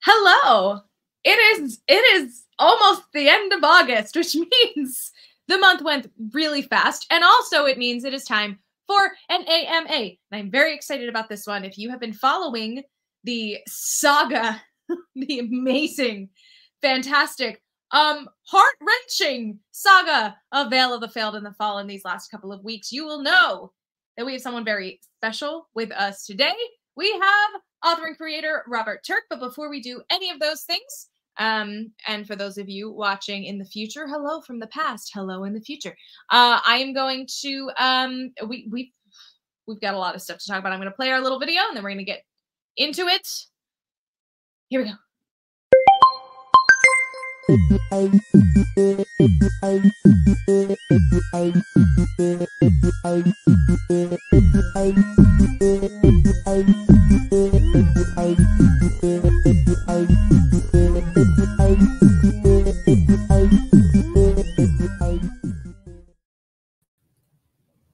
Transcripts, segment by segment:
Hello. It is almost the end of August, which means the month went really fast. And also it means it is time for an AMA. And I'm very excited about this one. If you have been following the saga, the amazing, fantastic, heart-wrenching saga of Veil of the Failed and the Fallen these last couple of weeks, you will know that we have someone very special with us today. We have author and creator Robert Turk. But before we do any of those things, and for those of you watching in the future, hello from the past, hello in the future. I am going to we've got a lot of stuff to talk about. I'm going to play our little video and then we're going to get into it. Here we go.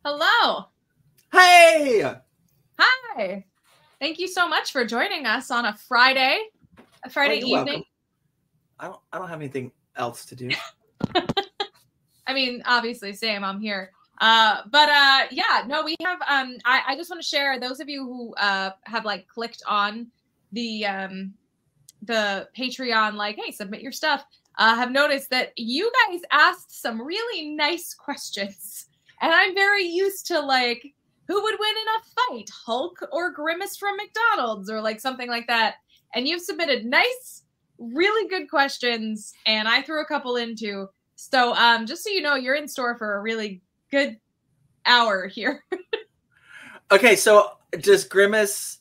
Hello. Hey. Hi. Thank you so much for joining us on a Friday evening. Welcome. I don't have anything else to do. I mean, obviously, same. I'm here. Yeah, no, we have. I just want to share, those of you who have like clicked on the Patreon, like, hey, submit your stuff. Have noticed that you guys asked some really nice questions, and I'm very used to like, who would win in a fight, Hulk or Grimace from McDonald's, or like something like that. And you've submitted nice, really good questions, and I threw a couple in too. So just so you know, you're in store for a really good hour here. Okay, so does Grimace,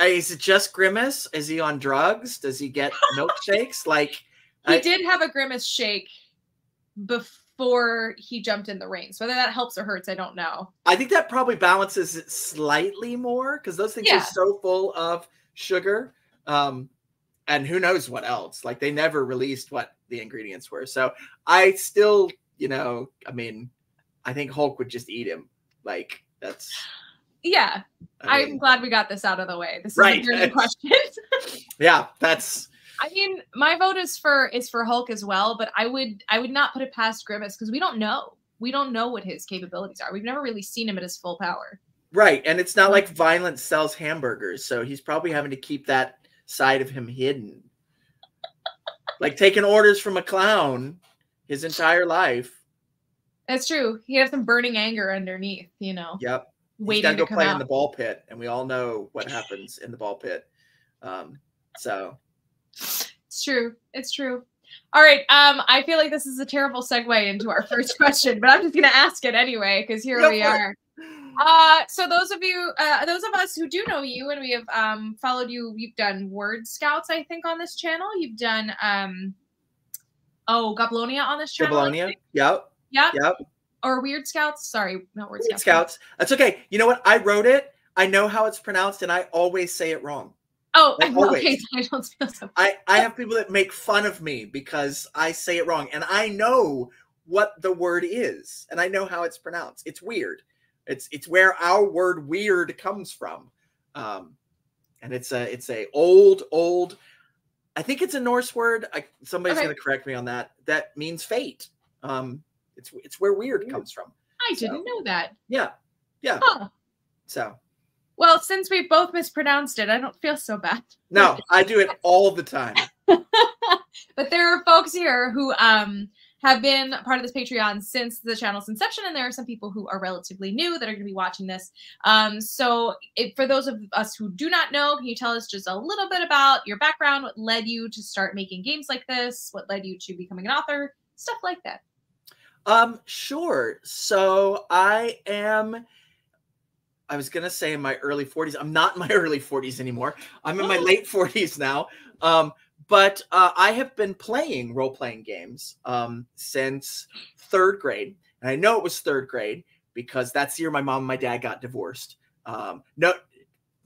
is it just Grimace? Is he on drugs? Does he get milkshakes? Like, he did have a Grimace shake before he jumped in the ring. So whether that helps or hurts, I don't know. I think that probably balances it slightly more, because those things are so full of sugar. And who knows what else? Like, they never released what the ingredients were. So I still, you know, I mean, I think Hulk would just eat him. Like, that's... Yeah. I'm glad we got this out of the way. This is right. a burning question. Yeah, that's... I mean, my vote is for Hulk as well, but I would not put it past Grimace, because we don't know. We don't know what his capabilities are. We've never really seen him at his full power. Right. And it's not like Violence sells hamburgers, so he's probably having to keep that side of him hidden. Like taking orders from a clown his entire life. That's true. He has some burning anger underneath, you know. Yep. Waiting He's got to go play out in the ball pit, and we all know what happens in the ball pit. So it's true. It's true. All right. I feel like this is a terrible segue into our first question, but I'm just gonna ask it anyway, because here we are. So those of us who do know you, and we have followed you, you've done Word Scouts, I think, on this channel. You've done Goblonia on this channel. Goblonia. Yep. Or Weird Scouts. Sorry, not Word Scouts. Scouts. That's okay. You know what? I wrote it. I know how it's pronounced, and I always say it wrong. Oh, like, okay. I don't feel so bad. I have people that make fun of me because I say it wrong, and I know what the word is, and I know how it's pronounced. It's weird. It's where our word weird comes from. And it's a old, I think it's a Norse word. Somebody's going to correct me on that. That means fate. It's where weird comes from. I didn't know that. Yeah. Yeah. Huh. So. Well, since we've both mispronounced it, I don't feel so bad. No, I do it all the time. But there are folks here who have been part of this Patreon since the channel's inception, and there are some people who are relatively new that are going to be watching this. For those of us who do not know, can you tell us just a little bit about your background, what led you to start making games like this, what led you to becoming an author, stuff like that? Sure. So I was going to say in my early 40s. I'm not in my early 40s anymore. I'm in my late 40s now. But I have been playing role-playing games since 3rd grade. And I know it was 3rd grade because that's the year my mom and my dad got divorced. No,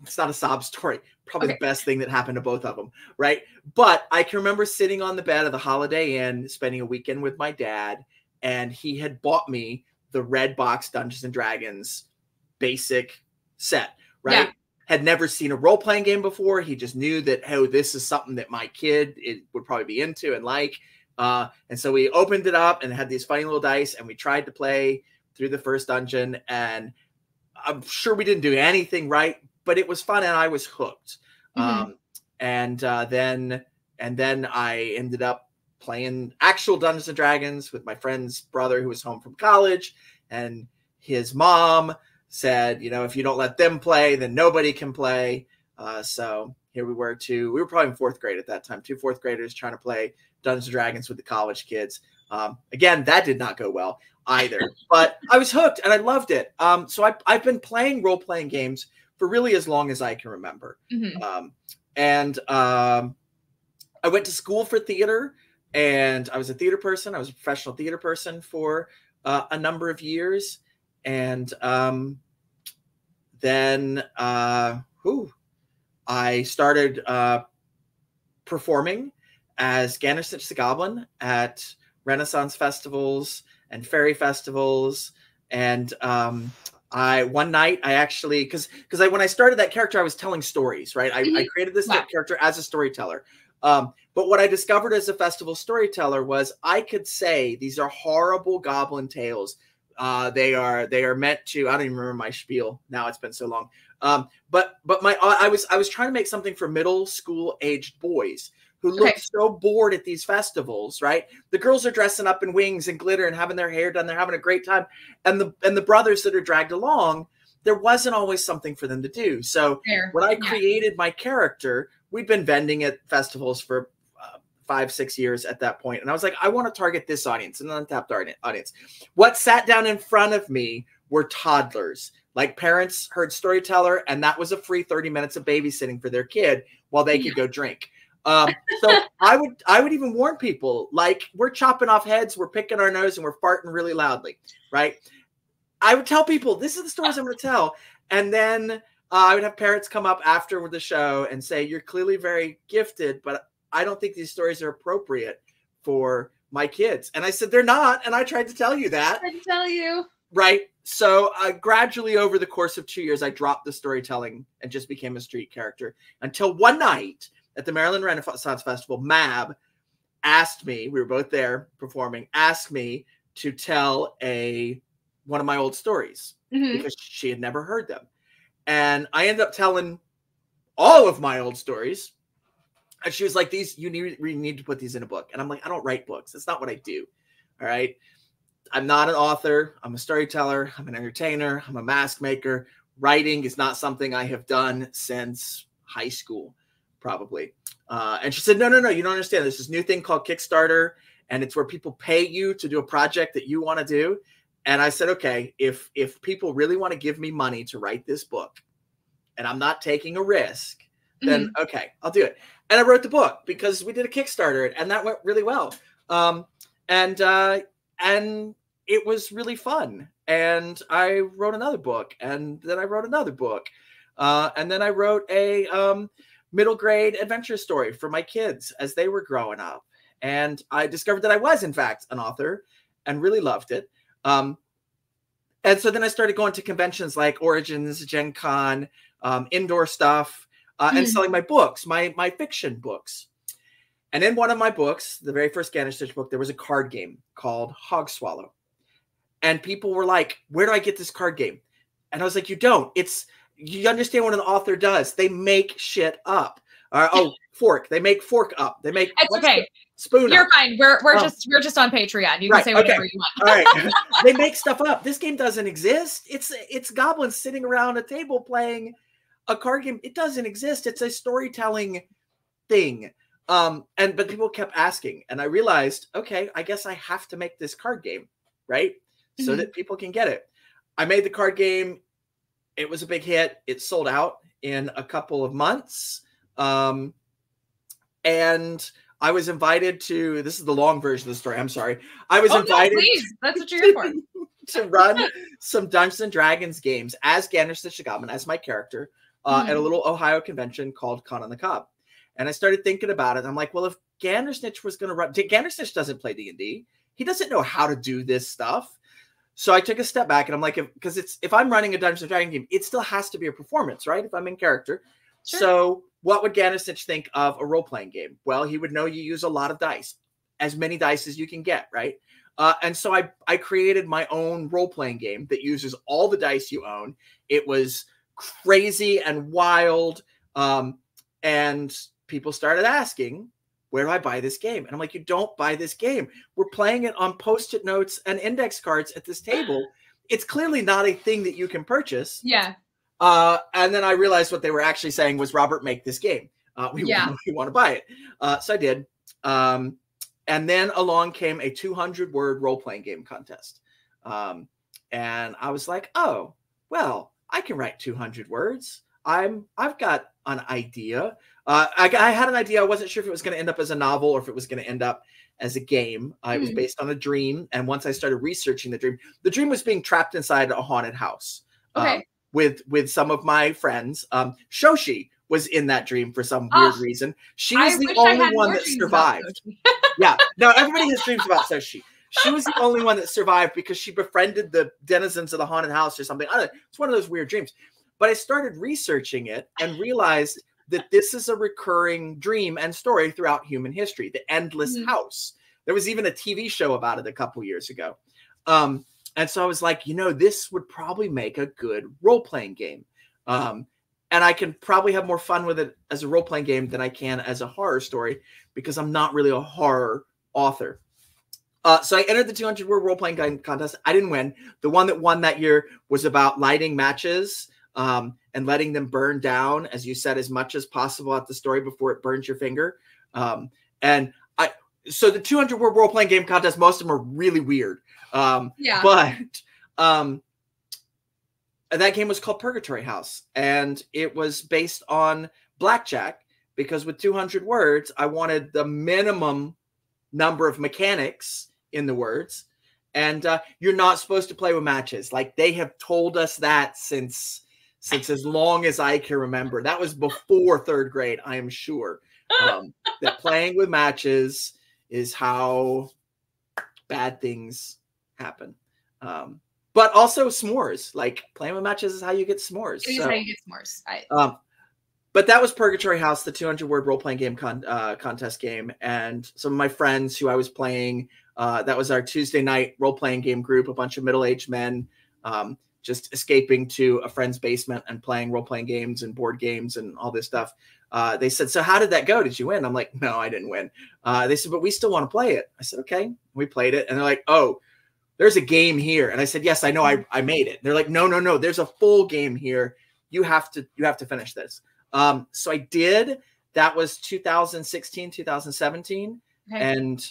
it's not a sob story. Probably the best thing that happened to both of them, right? But I can remember sitting on the bed of the Holiday Inn, spending a weekend with my dad, and he had bought me the red box Dungeons & Dragons basic set, right? Yeah. had never seen a role-playing game before. He just knew that, oh, this is something that my kid would probably be into and like. And so we opened it up and had these funny little dice, and we tried to play through the first dungeon. And I'm sure we didn't do anything right, but it was fun, and I was hooked. And then I ended up playing actual Dungeons and Dragons with my friend's brother who was home from college, and his mom said, you know, if you don't let them play, then nobody can play. So here we were we were probably in 4th grade at that time, 2 4th graders trying to play Dungeons and Dragons with the college kids. Again, that did not go well either, but I was hooked and I loved it. So I've been playing role-playing games for really as long as I can remember. I went to school for theater, and I was a theater person. I was a professional theater person for a number of years. And then I started performing as Ganderstitch the Goblin at Renaissance festivals and fairy festivals. And one night I actually, because when I started that character, I was telling stories, right? I created this character as a storyteller. But what I discovered as a festival storyteller was I could say these are horrible goblin tales. They are meant to, I don't even remember my spiel now, it's been so long. But I was trying to make something for middle school aged boys who look so bored at these festivals, right? The girls are dressing up in wings and glitter and having their hair done. They're having a great time. And the brothers that are dragged along, there wasn't always something for them to do. So when I created my character, we'd been vending at festivals for 5, 6 years at that point. And I was like, I want to target this audience, an untapped audience. What sat down in front of me were toddlers. Like, parents heard storyteller, and that was a free 30 minutes of babysitting for their kid while they could go drink. So I would even warn people, like, we're chopping off heads, we're picking our nose, and we're farting really loudly, right? I would tell people, this is the stories I'm going to tell. And then I would have parents come up after the show and say, you're clearly very gifted, but I don't think these stories are appropriate for my kids. And I said, they're not. And I tried to tell you that. I tell you. Right. So gradually over the course of 2 years, I dropped the storytelling and just became a street character until one night at the Maryland Renaissance Festival, Mab asked me, we were both there performing, asked me to tell one of my old stories because she had never heard them. And I ended up telling all of my old stories. And she was like, you need to put these in a book. And I'm like, I don't write books. That's not what I do. All right. I'm not an author. I'm a storyteller. I'm an entertainer. I'm a mask maker. Writing is not something I have done since high school, probably. And she said, no, you don't understand. There's this new thing called Kickstarter, and it's where people pay you to do a project that you want to do. And I said, okay, if people really want to give me money to write this book and I'm not taking a risk, then okay, I'll do it. And I wrote the book because we did a Kickstarter, and that went really well. And it was really fun. And I wrote another book, and then I wrote another book. And then I wrote a middle grade adventure story for my kids as they were growing up. And I discovered that I was, in fact, an author and really loved it. And so then I started going to conventions like Origins, Gen Con, indoor stuff, and selling my books, my fiction books. And in one of my books, the very first Ganderstitch book, there was a card game called Hog Swallow. And people were like, where do I get this card game? And I was like, you don't. You understand what an author does. They make shit up. Fork. They make fork up. They make spoon You're up. fine. We're just on Patreon. You can say whatever you want. All right. They make stuff up. This game doesn't exist. It's goblins sitting around a table playing a card game. It doesn't exist. It's a storytelling thing. But people kept asking, and I realized, okay, I guess I have to make this card game, right? So that people can get it. I made the card game. It was a big hit. It sold out in a couple of months. And I was invited to, this is the long version of the story. I'm sorry. I was invited. No, please. That's what you're here for. To run some Dungeons and Dragons games as Ganderstitch the Goblin, as my character, at a little Ohio convention called Con on the Cob. And I started thinking about it. I'm like, well, if Ganderstitch was going to run, Ganderstitch doesn't play D&D. He doesn't know how to do this stuff. So I took a step back and I'm like, because if I'm running a Dungeons and Dragons game, it still has to be a performance, right? If I'm in character. Sure. So what would Ganasich think of a role-playing game? Well, he would know you use a lot of dice, as many dice as you can get, right? And so I created my own role-playing game that uses all the dice you own. It was crazy and wild. And people started asking, where do I buy this game? And I'm like, you don't buy this game. We're playing it on Post-it notes and index cards at this table. It's clearly not a thing that you can purchase. Yeah. And then I realized what they were actually saying was, Robert, make this game. We want to buy it. So I did. And then along came a 200-word role-playing game contest. And I was like, oh, well, I can write 200 words. I've got an idea. I had an idea. I wasn't sure if it was going to end up as a novel or if it was going to end up as a game. It was based on a dream. And once I started researching the dream was being trapped inside a haunted house. Okay. With some of my friends. Shoshi was in that dream for some weird reason. She was the only one that survived. Yeah. No, everybody has dreams about Shoshi. She was the only one that survived because she befriended the denizens of the haunted house or something. I don't know. It's one of those weird dreams. But I started researching it and realized that this is a recurring dream and story throughout human history, the endless house. There was even a TV show about it a couple years ago. And so I was like, this would probably make a good role-playing game. And I can probably have more fun with it as a role-playing game than I can as a horror story because I'm not really a horror author. So I entered the 200-word role-playing game contest. I didn't win. The one that won that year was about lighting matches and letting them burn down, as you said, as much as possible at the story before it burns your finger. So the 200-word role-playing game contest, most of them are really weird. But that game was called Purgatory House, and it was based on blackjack because with 200 words, I wanted the minimum number of mechanics in the words. And you're not supposed to play with matches. Like, they have told us that since as long as I can remember. That was before 3rd grade, I am sure. That playing with matches is how bad things happen. But also s'mores. Like, playing with matches is how you get s'mores. It is how you get s'mores. But that was Purgatory House, the 200-word role-playing game contest game. And some of my friends who I was playing, that was our Tuesday night role-playing game group, a bunch of middle-aged men just escaping to a friend's basement and playing role-playing games and board games and all this stuff. They said, so how did that go? Did you win? I'm like, no, I didn't win. They said, but we still want to play it. I said, okay. We played it. And they're like, oh, there's a game here. And I said, yes, I know, I made it. They're like, no, there's a full game here. You have to finish this. So I did. That was 2016, 2017. Okay. And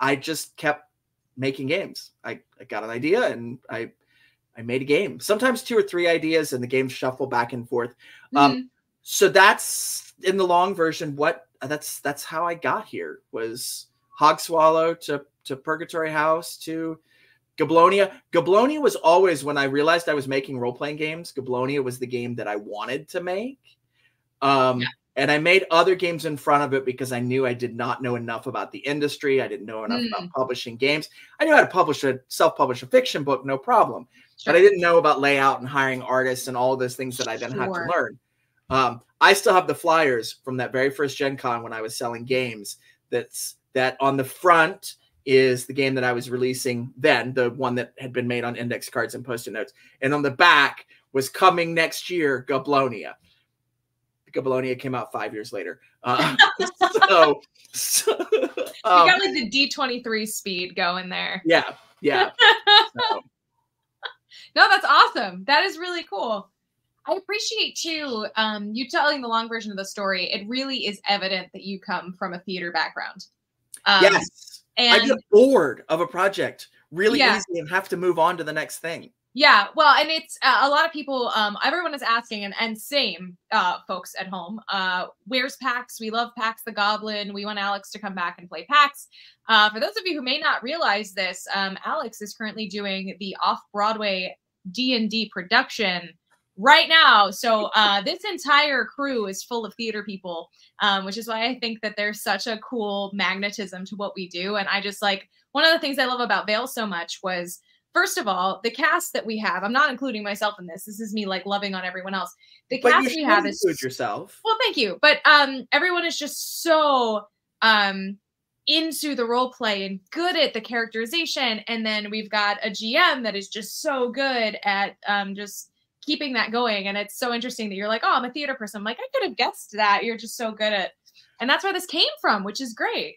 I just kept making games. I got an idea and I made a game. Sometimes 2 or 3 ideas and the games shuffle back and forth. So that's in the long version. That's how I got here, was Hogswallow to Purgatory House to Gablonia. Gablonia was always, when I realized I was making role-playing games, Gablonia was the game that I wanted to make. And I made other games in front of it because I knew I did not know enough about the industry. I didn't know enough about publishing games. I knew how to self-publish a fiction book, no problem. Sure. But I didn't know about layout and hiring artists and all of those things that I then had to learn. I still have the flyers from that very first Gen Con when I was selling games. That on the front is the game that I was releasing then, the one that had been made on index cards and Post-it notes. And on the back was coming next year, Gablonia. Gablonia came out 5 years later. You got like the D23 speed going there. Yeah. So. No, that's awesome. That is really cool. I appreciate too, you telling the long version of the story. It really is evident that you come from a theater background. Yes. And I get bored of a project really easy and have to move on to the next thing. Yeah, well, and it's a lot of people, everyone is asking, and same folks at home, where's Pax? We love Pax the Goblin. We want Alex to come back and play Pax. For those of you who may not realize this, Alex is currently doing the off-Broadway D&D production right now. So this entire crew is full of theater people, which is why I think that there's such a cool magnetism to what we do. And I just like, one of the things I love about Veil so much was first of all, the cast that we have, I'm not including myself in this. This is me like loving on everyone else. The But cast you we should have is include yourself. well, thank you. But everyone is just so into the role play and good at the characterization. And then we've got a GM that is just so good at just keeping that going. And it's so interesting that you're like, oh, I'm a theater person. I'm like, I could have guessed that. You're just so good at, and that's where this came from, which is great.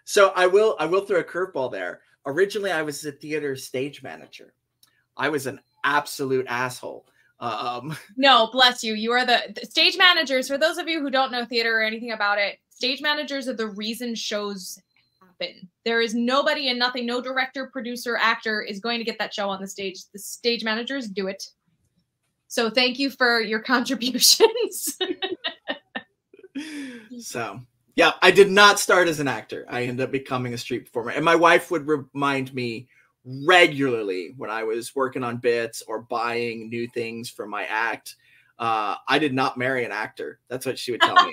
So I will throw a curveball there. Originally, I was a theater stage manager. I was an absolute asshole. No, bless you. You are the stage managers. For those of you who don't know theater or anything about it, stage managers are the reason shows happen. There is nobody and nothing, no director, producer, actor is going to get that show on the stage. The stage managers do it. So thank you for your contributions. So, yeah, I did not start as an actor. I ended up becoming a street performer. And my wife would remind me regularly when I was working on bits or buying new things for my act. I did not marry an actor. That's what she would tell me.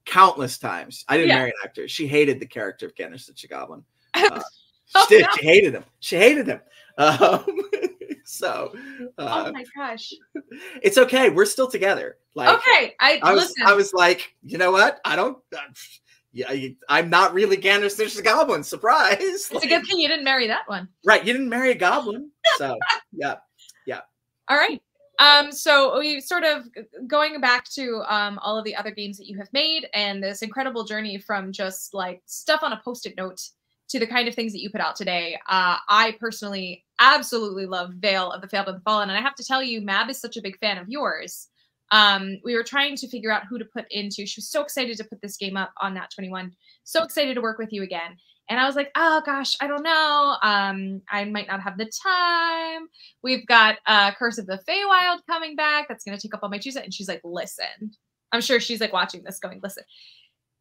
Countless times. I didn't marry an actor. She hated the character of Candace the Goblin. She did. No. She hated him. She hated him. So, oh my gosh, it's okay. We're still together. Like, okay, I was like, you know what? I'm not really Candace the Goblin. Surprise! It's like, a good thing you didn't marry that one. Right, you didn't marry a goblin. So, yeah. All right. So we sort of going back to all of the other games that you have made and this incredible journey from just like stuff on a Post-it note to the kind of things that you put out today. I personally absolutely love Veil of the Fabled and the Fallen. And I have to tell you, Mab is such a big fan of yours. We were trying to figure out who to put into. She was so excited to put this game up on Nat 21. So excited to work with you again. And I was like, oh gosh, I don't know. I might not have the time. We've got Curse of the Feywild coming back. That's going to take up all my Tuesday. And she's like, listen. I'm sure she's like watching this going, listen.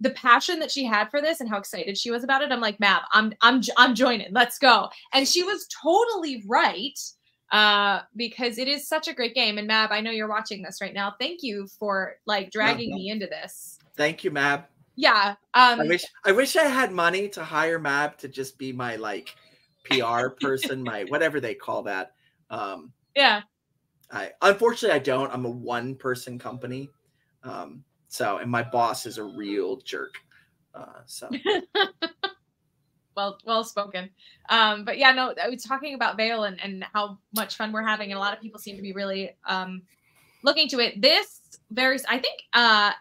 The passion that she had for this and how excited she was about it. I'm like, Mab, I'm joining. Let's go. And she was totally right. Because it is such a great game. And Mab, I know you're watching this right now. Thank you for like dragging me into this. Thank you, Mab. Yeah. I wish I had money to hire Mab to just be my like PR person, my whatever they call that. Yeah. Unfortunately I don't. I'm a one-person company. So, and my boss is a real jerk. So. Well spoken. But yeah, no, I was talking about Veil and how much fun we're having. And a lot of people seem to be really looking to it. I think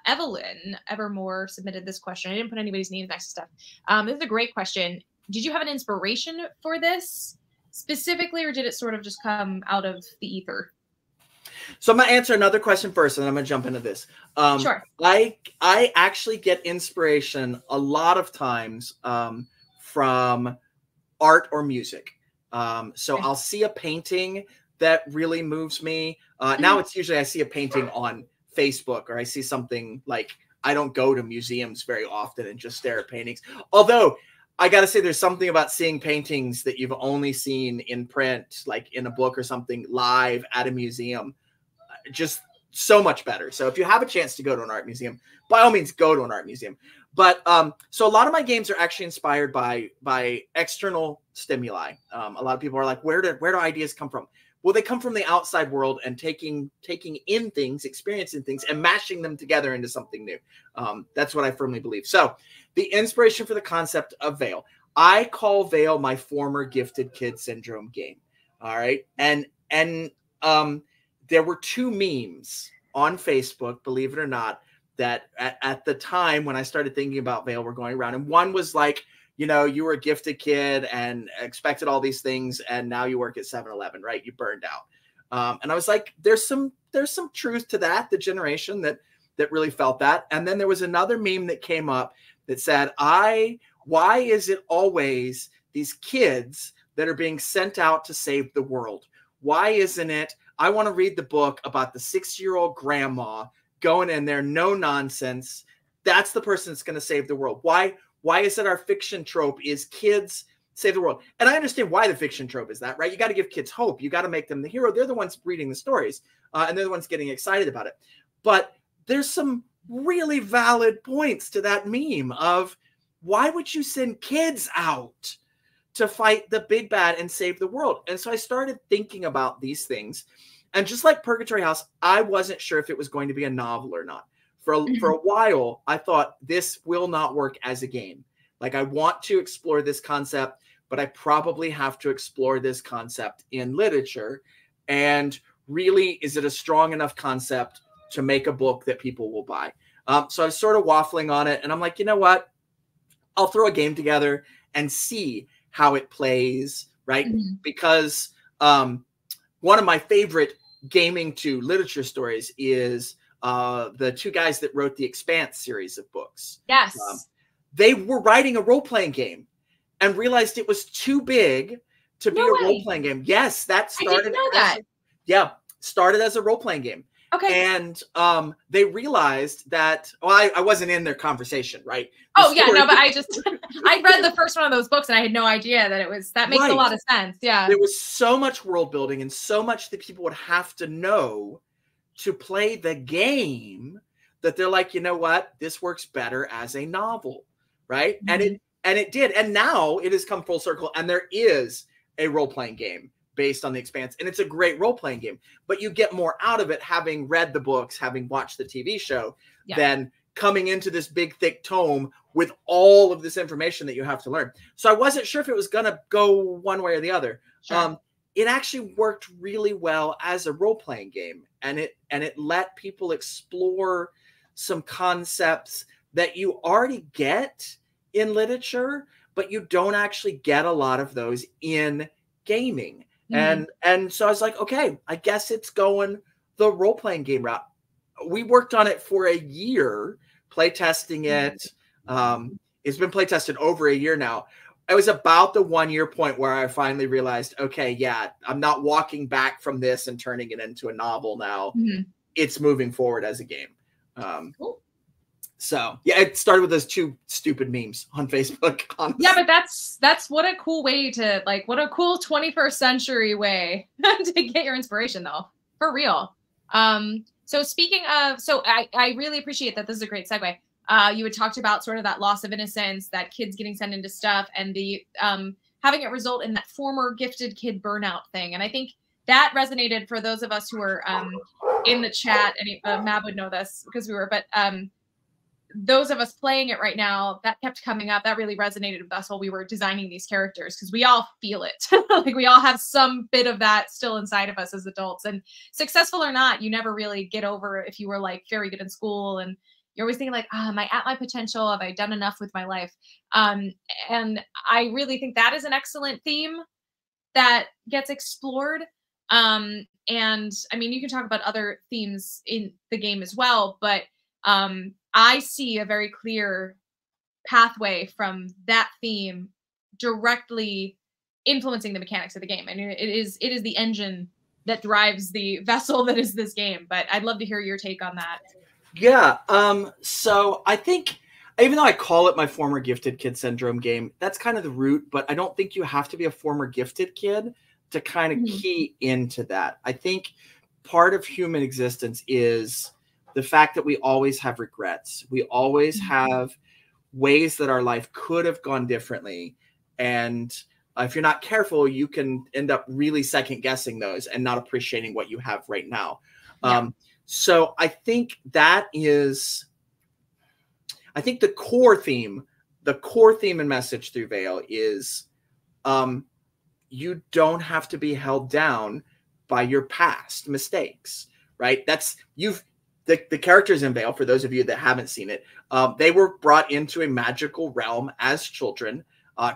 Evelyn Evermore submitted this question. I didn't put anybody's names next to stuff. This is a great question. Did you have an inspiration for this specifically, or did it sort of just come out of the ether? So I'm going to answer another question first, and then I'm going to jump into this. Sure. I actually get inspiration a lot of times from art or music. So I'll see a painting that really moves me. Now it's usually I see a painting on Facebook, or I see something like, I don't go to museums very often and just stare at paintings. Although I got to say, there's something about seeing paintings that you've only seen in print, like in a book or something, live at a museum, just so much better. So if you have a chance to go to an art museum, by all means, go to an art museum. But so a lot of my games are actually inspired by external stimuli. A lot of people are like, where do ideas come from? Well, they come from the outside world and taking in things, experiencing things, and mashing them together into something new. That's what I firmly believe. So the inspiration for the concept of Veil, I call Veil my former gifted kid syndrome game. All right. And there were two memes on Facebook, believe it or not, that at the time when I started thinking about Veil were going around. And one was like, you know, you were a gifted kid and expected all these things, and now you work at 7-Eleven, right? You burned out. And I was like, there's some truth to that, the generation that really felt that. And then there was another meme that came up that said, why is it always these kids that are being sent out to save the world? Why isn't it, I want to read the book about the 6-year-old grandma going in there, no nonsense. That's the person that's going to save the world. Why is it our fiction trope is kids save the world? And I understand why the fiction trope is that, right? You got to give kids hope. You got to make them the hero. They're the ones reading the stories, and they're the ones getting excited about it. But there's some really valid points to that meme of, why would you send kids out to fight the big bad and save the world. And so I started thinking about these things. And just like Purgatory House, I wasn't sure if it was going to be a novel or not. For a while, I thought this will not work as a game. Like, I want to explore this concept, but I probably have to explore this concept in literature. And really, is it a strong enough concept to make a book that people will buy? So I was sort of waffling on it. And I'm like, you know what? I'll throw a game together and see how it plays, right? Because one of my favorite gaming to literature stories is the two guys that wrote the Expanse series of books. Yes. They were writing a role-playing game and realized it was too big to be a role-playing game. Yes, that started. I didn't know that. Yeah, started as a role-playing game. Okay. And they realized that, well, I wasn't in their conversation, right? Oh, yeah, no, but I read the first one of those books and I had no idea that it was, that makes a lot of sense. Yeah. There was so much world building and so much that people would have to know to play the game that they're like, you know what? This works better as a novel, right? And it did. And now it has come full circle and there is a role-playing game based on The Expanse. And it's a great role-playing game, but you get more out of it having read the books, having watched the TV show, than coming into this big, thick tome with all of this information that you have to learn. So I wasn't sure if it was going to go one way or the other. Sure. It actually worked really well as a role-playing game. And it let people explore some concepts that you already get in literature, but you don't actually get a lot of those in gaming. And so I was like, okay, I guess it's going the role-playing game route. We worked on it for a year, play testing it. It's been play tested over a year now. It was about the 1 year point where I finally realized, okay, yeah, I'm not walking back from this and turning it into a novel now. It's moving forward as a game. Cool. So yeah, it started with those two stupid memes on Facebook. Honestly. Yeah, but that's what a cool way to, like, what a cool 21st century way to get your inspiration, though, for real. So speaking of, so I really appreciate that. This is a great segue. You had talked about sort of that loss of innocence, that kids getting sent into stuff, and the having it result in that former gifted kid burnout thing. And I think that resonated for those of us who were in the chat. And Mab would know this because we were, but those of us playing it right now, that kept coming up. That really resonated with us while we were designing these characters, because we all feel it. Like, we all have some bit of that still inside of us as adults. And successful or not, you never really get over if you were like very good in school and you're always thinking like, am I at my potential? Have I done enough with my life? And I really think that is an excellent theme that gets explored. And I mean, you can talk about other themes in the game as well, but I see a very clear pathway from that theme directly influencing the mechanics of the game. And it is the engine that drives the vessel that is this game. But I'd love to hear your take on that. Yeah. So I think, even though I call it my former gifted kid syndrome game, that's kind of the root, but I don't think you have to be a former gifted kid to kind of key into that. I think part of human existence is the fact that we always have regrets. We always have ways that our life could have gone differently. And if you're not careful, you can end up really second guessing those and not appreciating what you have right now. Yeah. So I think that is, I think the core theme and message through Veil is you don't have to be held down by your past mistakes, right? The characters in Veil, for those of you that haven't seen it, they were brought into a magical realm as children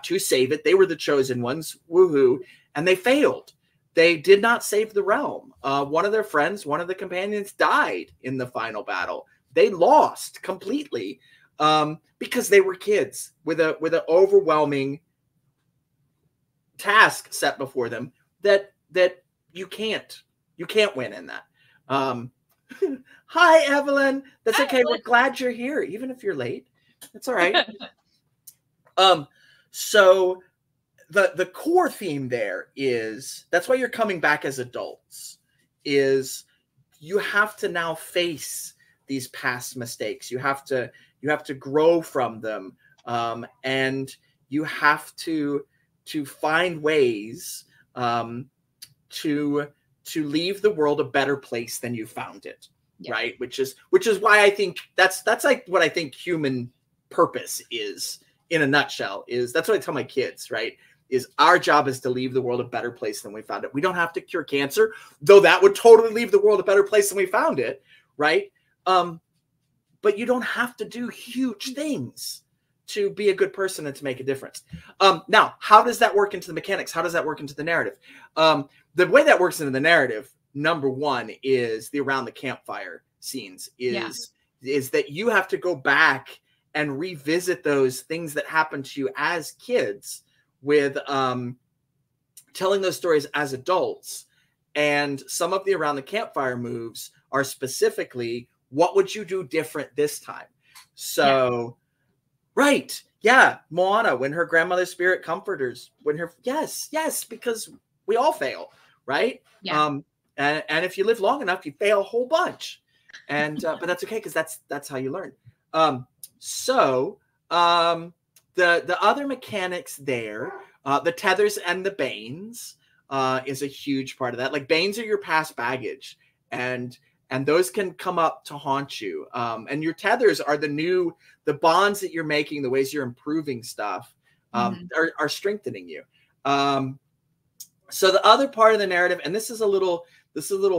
to save it. They were the chosen ones, woohoo, and they failed. They did not save the realm. One of their friends, one of the companions, died in the final battle. They lost completely because they were kids with an overwhelming task set before them that you can't win in that. Hi, Evelyn. That's okay. We're glad you're here, even if you're late. That's all right. So the core theme there is, that's why you're coming back as adults, is you have to now face these past mistakes. You have to grow from them. And you have to find ways to leave the world a better place than you found it. Yeah. Right. Which is why I think that's like what I think human purpose is in a nutshell. Is that's what I tell my kids, right? Is our job is to leave the world a better place than we found it. We don't have to cure cancer, though that would totally leave the world a better place than we found it, right? But you don't have to do huge things to be a good person and to make a difference. Now, how does that work into the mechanics? How does that work into the narrative? The way that works into the narrative, number one, is the around the campfire scenes. Is that you have to go back and revisit those things that happened to you as kids with telling those stories as adults. And some of the around the campfire moves are specifically, what would you do different this time? So, right. Yeah. Moana, when her grandmother's spirit comforters, yes, because we all fail. Right. Yeah. And if you live long enough, you fail a whole bunch. And, but that's okay. Cause that's how you learn. The other mechanics there, the tethers and the banes, is a huge part of that. Like banes are your past baggage, and those can come up to haunt you. And your tethers are the bonds that you're making, the ways you're improving stuff, are strengthening you. So the other part of the narrative, and this is a little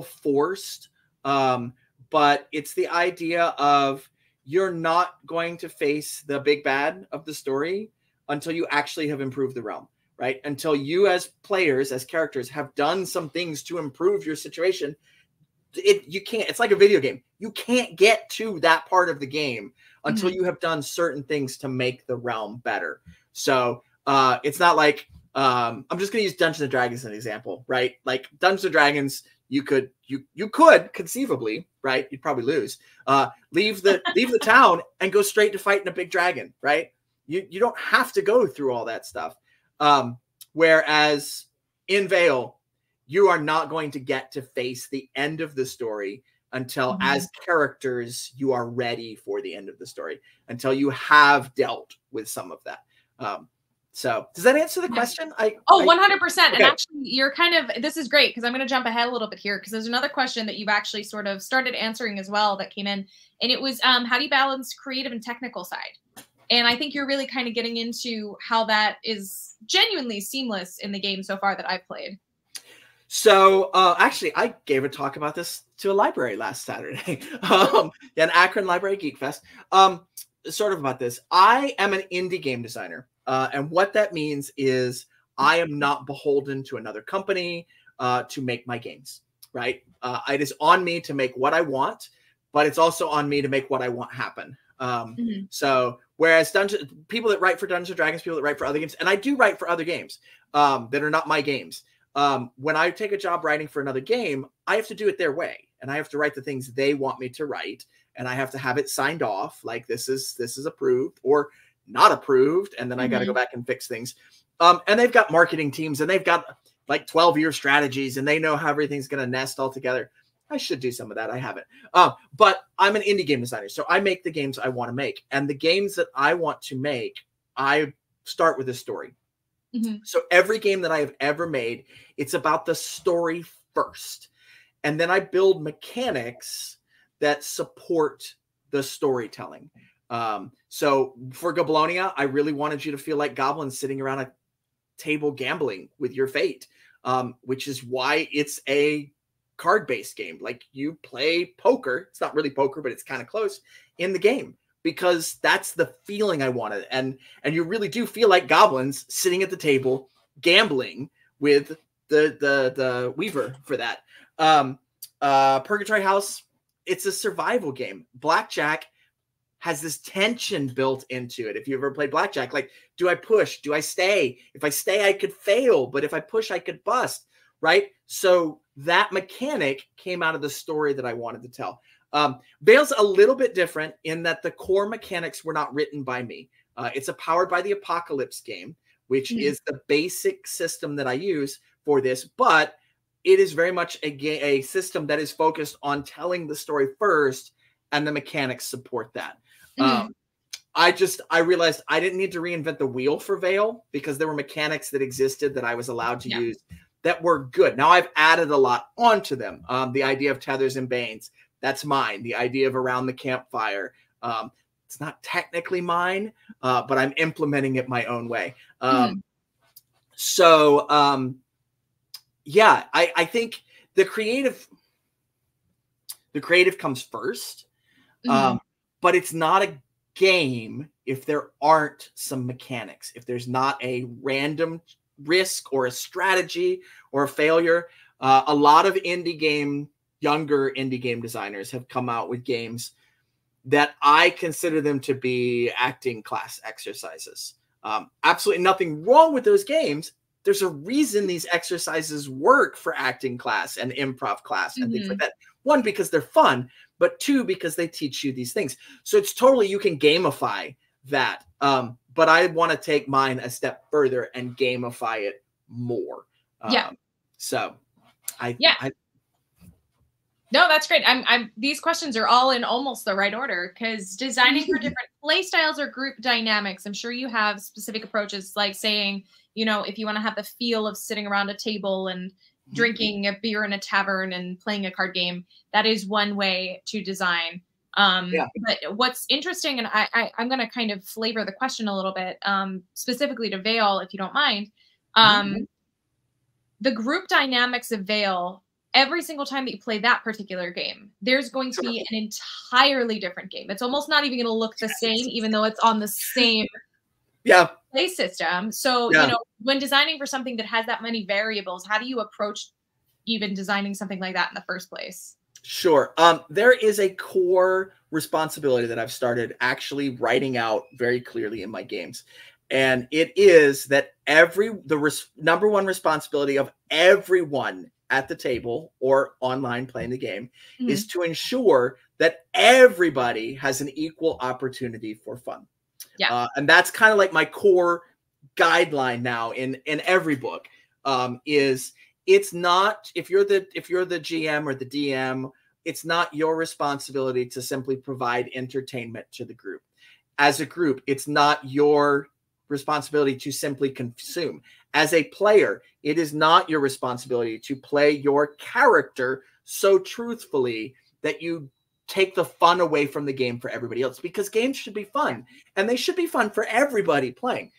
forced, but it's the idea of you're not going to face the big bad of the story until you actually have improved the realm, right? Until you as players, as characters, have done some things to improve your situation. You can't, it's like a video game. You can't get to that part of the game until you have done certain things to make the realm better. So it's not like, I'm just going to use Dungeons and Dragons as an example, right? Like Dungeons and Dragons, you could conceivably, right? You'd probably lose. Leave the town and go straight to fighting a big dragon, right? You don't have to go through all that stuff. Whereas in Vale, you are not going to get to face the end of the story until as characters, you are ready for the end of the story, until you have dealt with some of that. So does that answer the question? 100%. Okay. And actually you're this is great because I'm going to jump ahead a little bit here because there's another question that you've actually sort of started answering as well that came in. And it was, how do you balance creative and technical side? And I think you're really kind of getting into how that is genuinely seamless in the game so far that I've played. So actually, I gave a talk about this to a library last Saturday, an Akron Library Geek Fest, sort of about this. I am an indie game designer. And what that means is I am not beholden to another company to make my games, right? It is on me to make what I want, but it's also on me to make what I want happen. So whereas people that write for Dungeons & Dragons, people that write for other games, and I do write for other games that are not my games. When I take a job writing for another game, I have to do it their way. And I have to write the things they want me to write. And I have to have it signed off like this is approved or not approved, and then I got to go back and fix things. And they've got marketing teams, and they've got like 12-year strategies, and they know how everything's going to nest all together. I should do some of that. I haven't. But I'm an indie game designer, so I make the games I want to make. And the games that I want to make, I start with a story. So every game that I have ever made, it's about the story first. And then I build mechanics that support the storytelling. So for Goblonia, I really wanted you to feel like goblins sitting around a table gambling with your fate, which is why it's a card-based game. Like you play poker. It's not really poker, but it's kind of close in the game because that's the feeling I wanted. And you really do feel like goblins sitting at the table gambling with the Weaver for that. Purgatory House, it's a survival game. Blackjack has this tension built into it. If you ever played blackjack, like, do I push? Do I stay? If I stay, I could fail. But if I push, I could bust, right? So that mechanic came out of the story that I wanted to tell. Vale's a little bit different in that the core mechanics were not written by me. It's a Powered by the Apocalypse game, which is the basic system that I use for this. But it is very much a system that is focused on telling the story first, and the mechanics support that. I realized I didn't need to reinvent the wheel for Veil because there were mechanics that existed that I was allowed to use that were good. Now I've added a lot onto them. The idea of tethers and banes, that's mine. The idea of around the campfire, it's not technically mine, but I'm implementing it my own way. Yeah, I think the creative comes first, but it's not a game if there aren't some mechanics, if there's not a random risk or a strategy or a failure. A lot of younger indie game designers have come out with games that I consider them to be acting class exercises. Absolutely nothing wrong with those games. There's a reason these exercises work for acting class and improv class and things like that. One, because they're fun, but two, because they teach you these things. So it's totally, you can gamify that. But I want to take mine a step further and gamify it more. So no, that's great. These questions are all in almost the right order, because designing for different play styles or group dynamics, I'm sure you have specific approaches, like saying, you know, if you want to have the feel of sitting around a table and drinking a beer in a tavern and playing a card game, that is one way to design. But what's interesting, and I'm going to kind of flavor the question a little bit, specifically to Veil, if you don't mind, the group dynamics of Veil, every single time that you play that particular game, there's going to be an entirely different game. It's almost not even going to look the same, even though it's on the same play system. So, you know, when designing for something that has that many variables, how do you approach even designing something like that in the first place? Sure. There is a core responsibility that I've started actually writing out very clearly in my games. And it is that number one responsibility of everyone at the table or online playing the game is to ensure that everybody has an equal opportunity for fun. And that's kind of like my core guideline now in every book, is it's not, if you're the GM or the DM, it's not your responsibility to simply provide entertainment to the group. As a group, it's not your responsibility to simply consume. As a player, it is not your responsibility to play your character so truthfully that you take the fun away from the game for everybody else, because games should be fun, and they should be fun for everybody playing.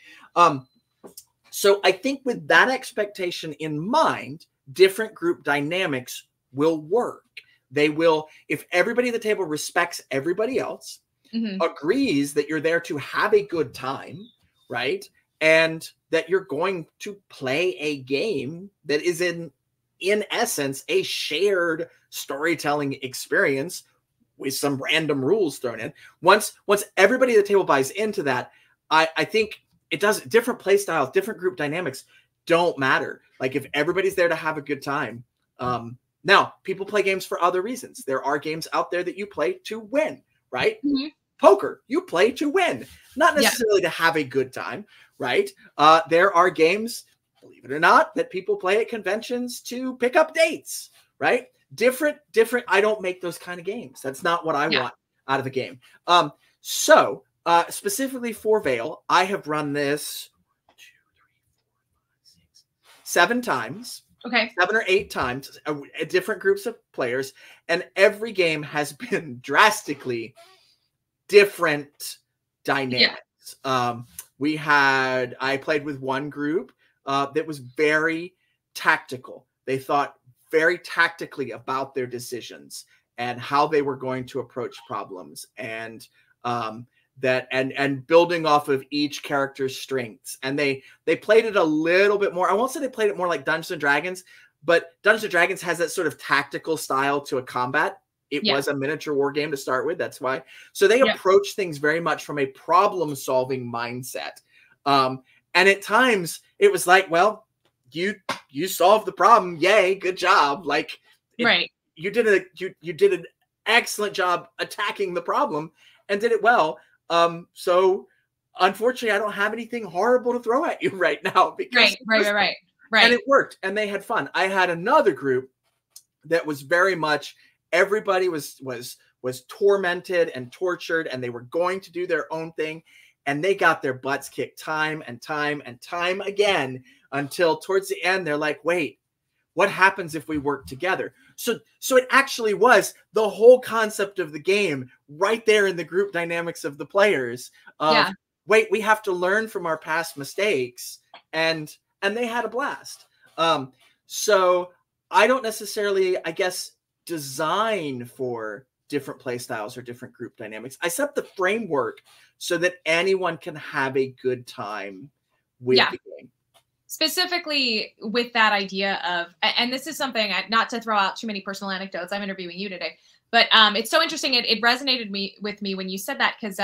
So I think with that expectation in mind, different group dynamics will work. They will, if everybody at the table respects everybody else, agrees that you're there to have a good time, right? And that you're going to play a game that is in essence, a shared storytelling experience with some random rules thrown in. Once everybody at the table buys into that, I think it does. Different play styles, different group dynamics don't matter. Like if everybody's there to have a good time. Now, people play games for other reasons. There are games out there that you play to win, right? Poker, you play to win, not necessarily to have a good time, right? There are games, believe it or not, that people play at conventions to pick up dates, right? Different. I don't make those kind of games. That's not what I want out of a game. So specifically for Veil, I have run this 7 times. Okay. 7 or 8 times, different groups of players, and every game has been drastically different dynamics. I played with one group that was very tactical. They thought very tactically about their decisions and how they were going to approach problems, and building off of each character's strengths. And they played it a little bit more. I won't say they played it more like Dungeons and Dragons, but Dungeons and Dragons has that sort of tactical style to a combat. It was a miniature war game to start with. That's why. So they approach things very much from a problem-solving mindset. And at times it was like, well, you solved the problem. Yay, good job. Like, you did an excellent job attacking the problem and did it well. So unfortunately, I don't have anything horrible to throw at you right now. Because right. And it worked, and they had fun. I had another group that was very much, everybody was was tormented and tortured, and they were going to do their own thing, and they got their butts kicked time and time and time again until towards the end they're like, wait, what happens if we work together? So it actually was the whole concept of the game right there in the group dynamics of the players of, wait, we have to learn from our past mistakes, and they had a blast. So I don't necessarily, I guess, design for different play styles or different group dynamics. I set the framework so that anyone can have a good time with the game. Specifically with that idea of, and this is something, not to throw out too many personal anecdotes, I'm interviewing you today, but it's so interesting. It resonated with me when you said that, because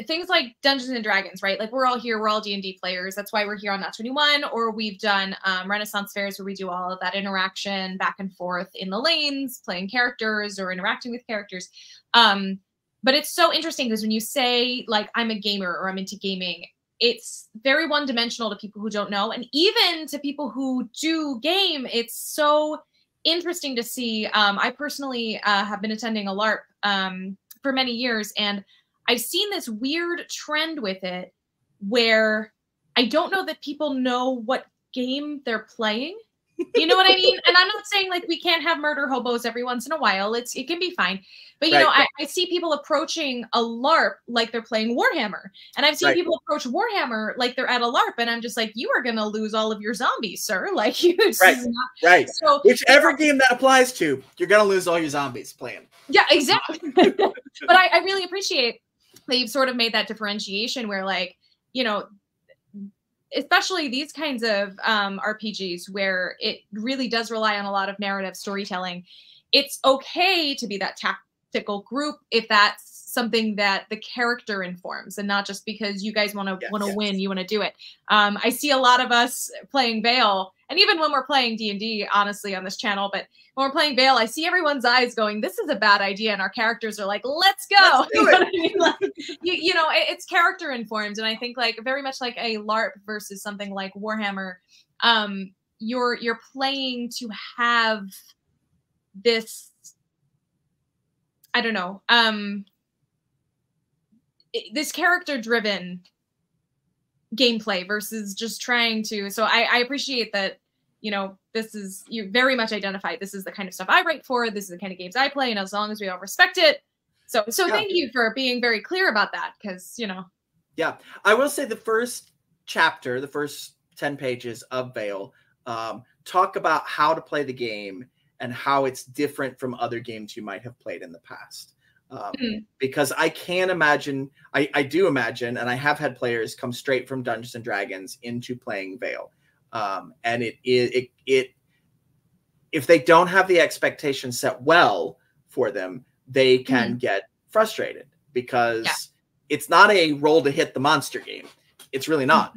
things like Dungeons and Dragons, right? Like, we're all here, we're all D&D players. That's why we're here on Not 21, or we've done Renaissance fairs where we do all of that interaction back and forth in the lanes, playing characters or interacting with characters. But it's so interesting because when you say, like, I'm a gamer or I'm into gaming, it's very one-dimensional to people who don't know. And even to people who do game, it's so interesting to see. I personally have been attending a LARP for many years, and I've seen this weird trend with it where I don't know that people know what game they're playing. You know what I mean? And I'm not saying like we can't have murder hobos every once in a while. It can be fine. But, you know, I see people approaching a LARP like they're playing Warhammer. And I've seen people approach Warhammer like they're at a LARP. And I'm just like, you are going to lose all of your zombies, sir. Like, you So, whichever game that applies to, you're going to lose all your zombies playing. Yeah, exactly. But I really appreciate that you've sort of made that differentiation where, like, you know, especially these kinds of RPGs where it really does rely on a lot of narrative storytelling, it's okay to be that tactical group if that's something that the character informs, and not just because you guys want to win, you want to do it. I see a lot of us playing Vale, and even when we're playing D&D, honestly, on this channel, but when we're playing Vale, I see everyone's eyes going, this is a bad idea, and our characters are like, let's go. Let's do it. You know what I mean? Like, you know, it's character informed, and I think, like, very much like a LARP versus something like Warhammer, you're playing to have this, I don't know, this character-driven gameplay versus just trying to. So I appreciate that, you know, this is, you very much identified, this is the kind of stuff I write for, this is the kind of games I play, and as long as we all respect it. So thank you for being very clear about that, because, you know. Yeah, I will say the first chapter, the first 10 pages of Vale, talk about how to play the game and how it's different from other games you might have played in the past. Because I can imagine, I do imagine, and I have had players come straight from Dungeons and Dragons into playing Vale. And it if they don't have the expectation set well for them, they can get frustrated, because it's not a roll to hit the monster game. It's really not.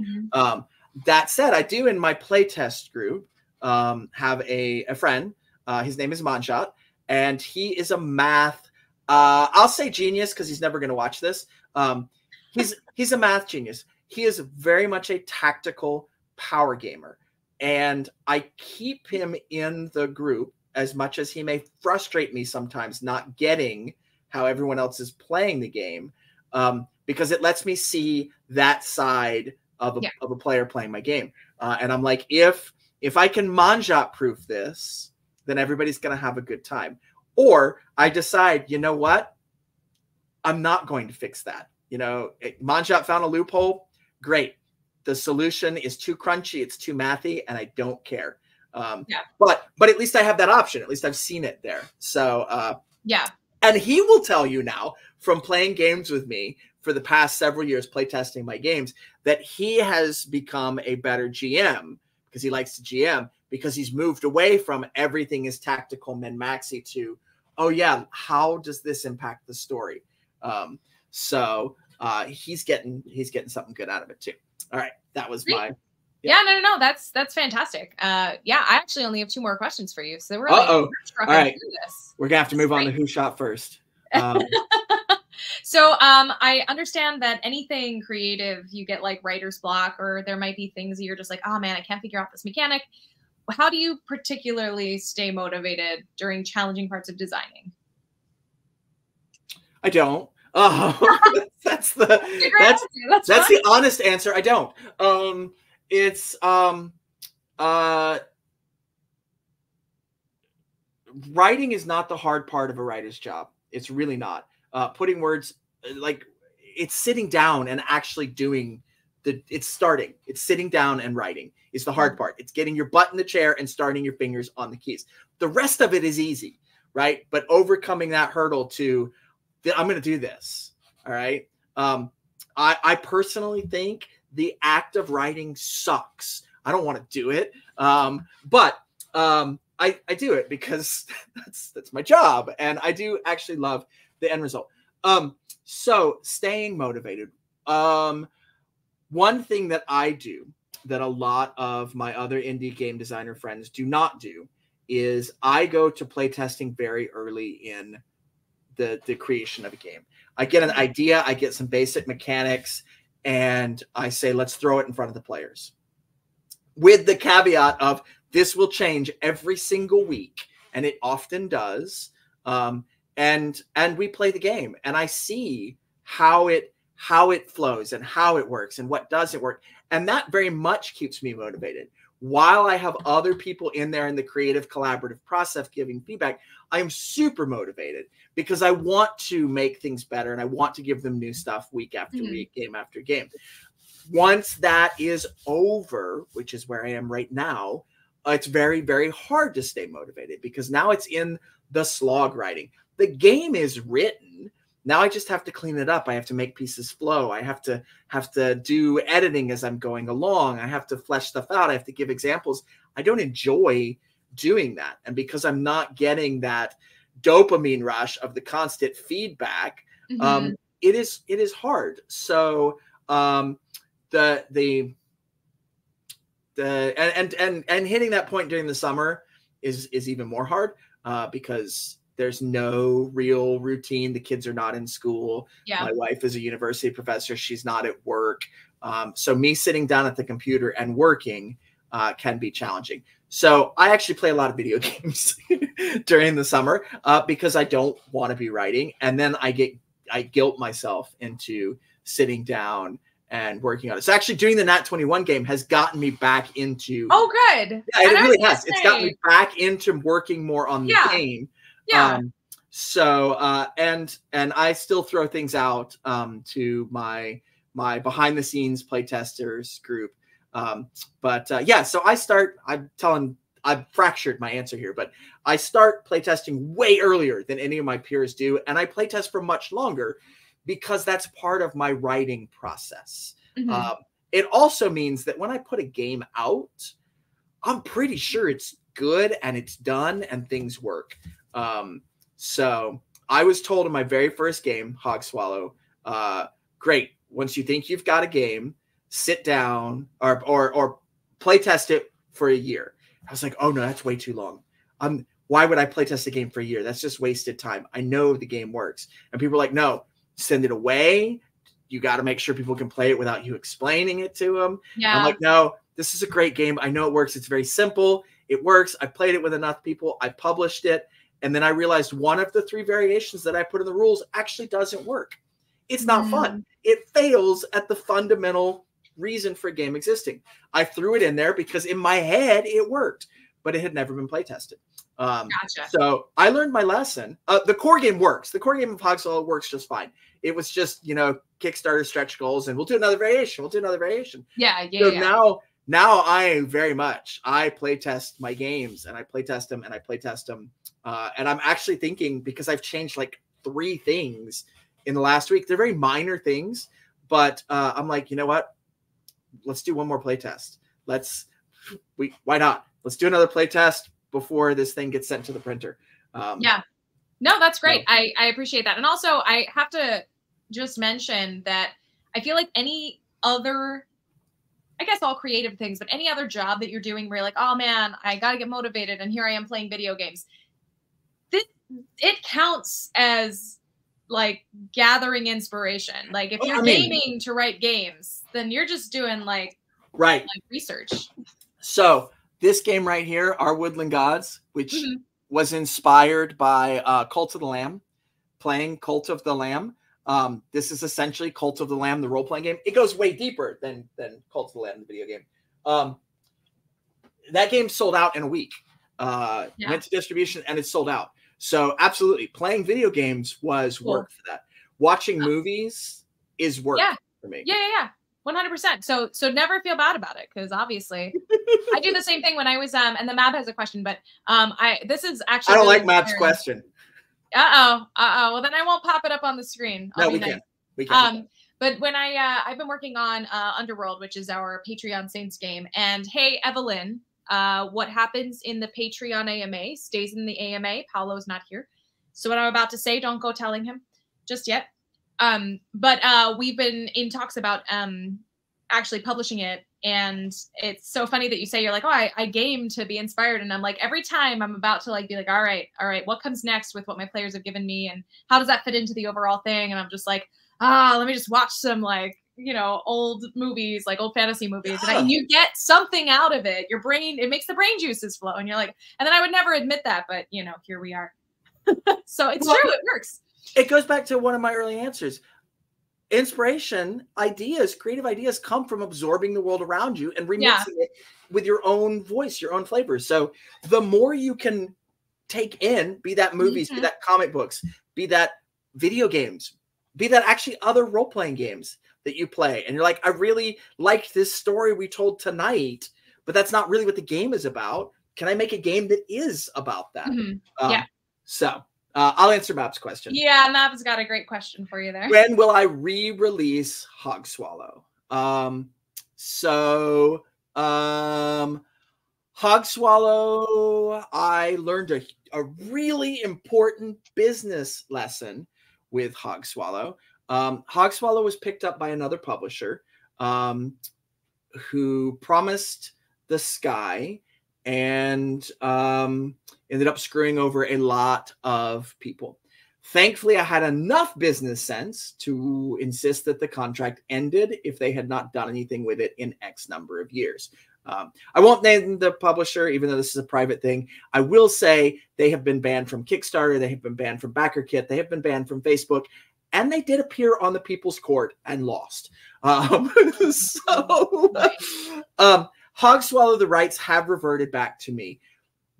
That said, I do in my playtest group have a friend. His name is Manjot, and he is a math, I'll say genius because he's never going to watch this. He's a math genius. He is very much a tactical power gamer, and I keep him in the group as much as he may frustrate me sometimes not getting how everyone else is playing the game, because it lets me see that side of a player playing my game. And I'm like, if I can Manjot proof this, then everybody's going to have a good time. Or I decide, you know what? I'm not going to fix that. You know, Manjot found a loophole. Great. The solution is too crunchy. It's too mathy, and I don't care. But at least I have that option. At least I've seen it there. So, and he will tell you now, from playing games with me for the past several years, playtesting my games, that he has become a better GM because he likes to GM, because he's moved away from everything is tactical min-maxy to, oh yeah, how does this impact the story? So he's getting something good out of it too. All right, that was my. Yeah, no, that's fantastic. Yeah, I actually only have 2 more questions for you, so we're really all right. This. We're gonna have to move on to who shot first. So I understand that anything creative, you get like writer's block, or there might be things that you're just like, oh man, I can't figure out this mechanic. How do you particularly stay motivated during challenging parts of designing? I don't. That's the That's the honest answer. I don't. It's writing is not the hard part of a writer's job. It's really not. Putting words, like, it's sitting down and actually doing it's sitting down and writing is the hard part. It's getting your butt in the chair and starting your fingers on the keys. The rest of it is easy, right? But overcoming that hurdle to, I'm going to do this. All right. I personally think the act of writing sucks. I don't want to do it. But I do it because that's my job. And I do actually love the end result. So staying motivated. One thing that I do that a lot of my other indie game designer friends do not do is I go to playtesting very early in the creation of a game. I get an idea, I get some basic mechanics, and I say, let's throw it in front of the players. With the caveat of this will change every single week, and it often does. And we play the game, and I see how it flows and how it works and what doesn't work. And that very much keeps me motivated. While I have other people in there in the creative collaborative process giving feedback, I am super motivated because I want to make things better and I want to give them new stuff week after week, game after game. Once that is over, which is where I am right now, it's very, very hard to stay motivated because now it's in the slog writing. The game is written. Now I just have to clean it up. I have to make pieces flow. I have to do editing as I'm going along. I have to flesh stuff out. I have to give examples. I don't enjoy doing that. And because I'm not getting that dopamine rush of the constant feedback, it is hard. So and hitting that point during the summer is even more hard because there's no real routine. The kids are not in school. Yeah. My wife is a university professor. She's not at work. So me sitting down at the computer and working can be challenging. So I actually play a lot of video games during the summer because I don't want to be writing. And then I guilt myself into sitting down and working on it. So actually doing the Nat 21 game has gotten me back into. Oh, good. Yeah, it really has. It's gotten me back into working more on the game. Yeah. And I still throw things out to my behind the scenes playtesters group. Yeah, so I've fractured my answer here, but I start playtesting way earlier than any of my peers do. And I playtest for much longer because that's part of my writing process. It also means that when I put a game out, I'm pretty sure it's good and it's done and things work. So I was told in my very first game, Hog Swallow, great. Once you think you've got a game, sit down or play test it for a year. I was like, oh no, that's way too long. Why would I play test a game for a year? That's just wasted time. I know the game works. And people are like, no, send it away. You got to make sure people can play it without you explaining it to them. Yeah. I'm like, no, this is a great game. I know it works. It's very simple. It works. I played it with enough people. I published it. And then I realized one of the 3 variations that I put in the rules actually doesn't work. It's not fun. It fails at the fundamental reason for a game existing. I threw it in there because in my head it worked, but it had never been play tested. Gotcha. So I learned my lesson. The core game works. The core game of Hog Swallow works just fine. It was just, Kickstarter stretch goals and we'll do another variation. We'll do another variation. Yeah. So now I play test my games and I play test them and I play test them. And I'm actually thinking, because I've changed like 3 things in the last week, they're very minor things, but I'm like, you know what? Let's do one more play test. Why not? Let's do another play test before this thing gets sent to the printer. Yeah. No, that's great. So. I appreciate that. And also I have to just mention that I feel like any other, I guess all creative things, but any other job that you're doing where you're like, oh man, I got to get motivated. And here I am playing video games. It counts as like gathering inspiration. Like if you're gaming to write games, then you're just doing like research. So this game right here, Our Woodland Gods, which was inspired by Cult of the Lamb, playing Cult of the Lamb. This is essentially Cult of the Lamb, the role-playing game. It goes way deeper than Cult of the Lamb, the video game. That game sold out in a week. Went to distribution and it sold out. So absolutely, playing video games was work for that. Watching movies is work for me. Yeah. 100%. So never feel bad about it, because obviously I do the same thing when I was and the Mab has a question, but this is actually I don't like Mab's question. Well then I won't pop it up on the screen. No, we can. We can. But when I've been working on Underworld, which is our Patreon Saints game, and hey Evelyn, what happens in the Patreon AMA stays in the AMA. Paolo's not here, so what I'm about to say, don't go telling him just yet. But we've been in talks about actually publishing it, and it's so funny that you say, you're like, oh, I game to be inspired, and I'm like, every time I'm about to like be like, all right, what comes next with what my players have given me, and how does that fit into the overall thing? And I'm just like, let me just watch some like, old movies, like old fantasy movies, and you get something out of it. Your brain, it makes the brain juices flow, and you're like, and then I would never admit that, but here we are. So it's true, it works. It goes back to one of my early answers. Inspiration, ideas, creative ideas come from absorbing the world around you and remixing it with your own voice, your own flavors. So the more you can take in, be that movies, be that comic books, be that video games, be that actually other role-playing games that you play. And you're like, I really liked this story we told tonight, but that's not really what the game is about. Can I make a game that is about that? So I'll answer Map's question. Yeah, Map's got a great question for you there. When will I re-release Hogswallow? Hogswallow, I learned a really important business lesson with Hogswallow. Hogswallow was picked up by another publisher who promised the sky and ended up screwing over a lot of people. Thankfully, I had enough business sense to insist that the contract ended if they had not done anything with it in X number of years. I won't name the publisher, even though this is a private thing. I will say they have been banned from Kickstarter. They have been banned from BackerKit. They have been banned from Facebook. And they did appear on the People's Court and lost. Hogswallow, the rights have reverted back to me.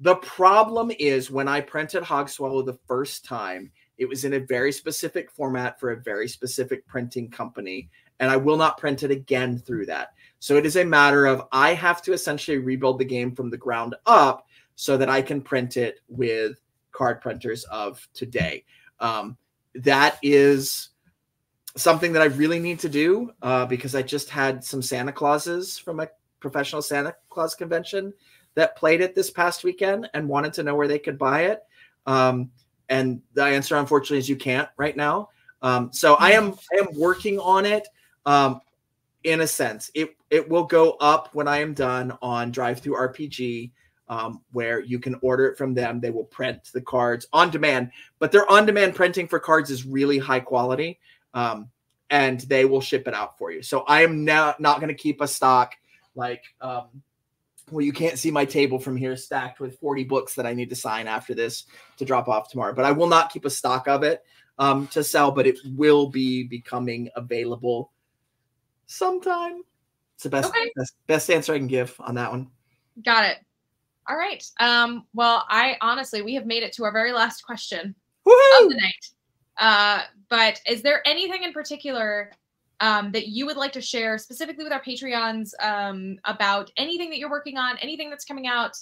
The problem is when I printed Hogswallow the first time, it was in a very specific format for a very specific printing company, and I will not print it again through that. So it is a matter of I have to essentially rebuild the game from the ground up so that I can print it with card printers of today. That is something that I really need to do because I just had some Santa Clauses from a professional Santa Claus convention that played it this past weekend and wanted to know where they could buy it. And the answer, unfortunately, is you can't right now. So I am working on it. In a sense, it will go up when I am done on DriveThruRPG, where you can order it from them. They will print the cards on demand, but their on-demand printing for cards is really high quality, and they will ship it out for you. So I am not going to keep a stock like, well, you can't see my table from here stacked with 40 books that I need to sign after this to drop off tomorrow. But I will not keep a stock of it to sell, but it will be becoming available sometime. It's the best answer I can give on that one. Got it. All right. Well, we have made it to our very last question Woohoo! of the night. But is there anything in particular that you would like to share specifically with our Patreons about anything that you're working on, anything that's coming out,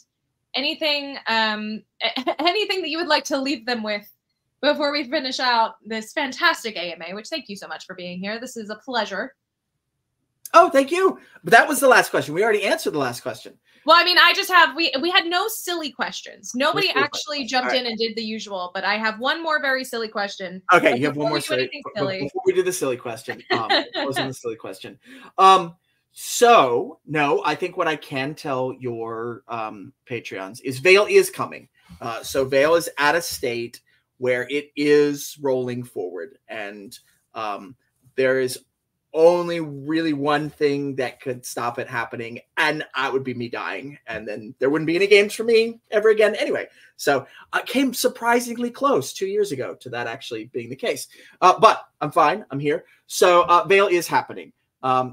anything that you would like to leave them with before we finish out this fantastic AMA, which thank you so much for being here. This is a pleasure. Oh, thank you. But that was the last question. We already answered the last question. Well, I mean, I just have, we had no silly questions. Nobody actually jumped in and did the usual, but I have one more very silly question. Okay, you have one more silly. Before we do the silly question, so no, I think what I can tell your Patreons is Vale is coming. So Vale is at a state where it is rolling forward, and there is only really one thing that could stop it happening, and that would be me dying, and then there wouldn't be any games for me ever again anyway. So I came surprisingly close 2 years ago to that actually being the case. But I'm fine. I'm here. So Veil is happening.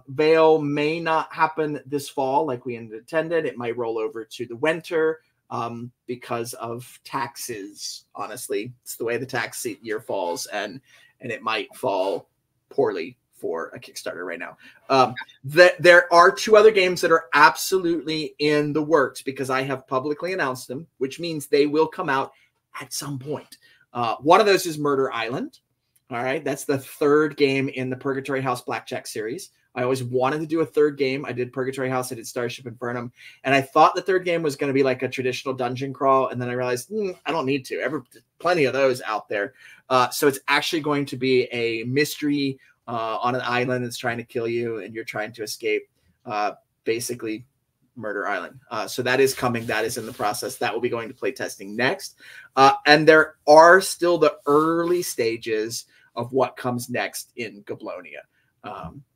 Veil may not happen this fall like we intended. It might roll over to the winter because of taxes. Honestly, it's the way the tax year falls, and it might fall poorly for a Kickstarter right now. There are 2 other games that are absolutely in the works because I have publicly announced them, which means they will come out at some point. One of those is Murder Island. All right, that's the 3rd game in the Purgatory House Blackjack series. I always wanted to do a 3rd game. I did Purgatory House, I did Starship Infernum, and I thought the 3rd game was going to be like a traditional dungeon crawl, and then I realized I don't need to. Plenty of those out there. So it's actually going to be a mystery on an island that's trying to kill you, and you're trying to escape, basically Murder Island. So that is coming. That is in the process. That will be going to play testing next. And there are still the early stages of what comes next in Goblonia.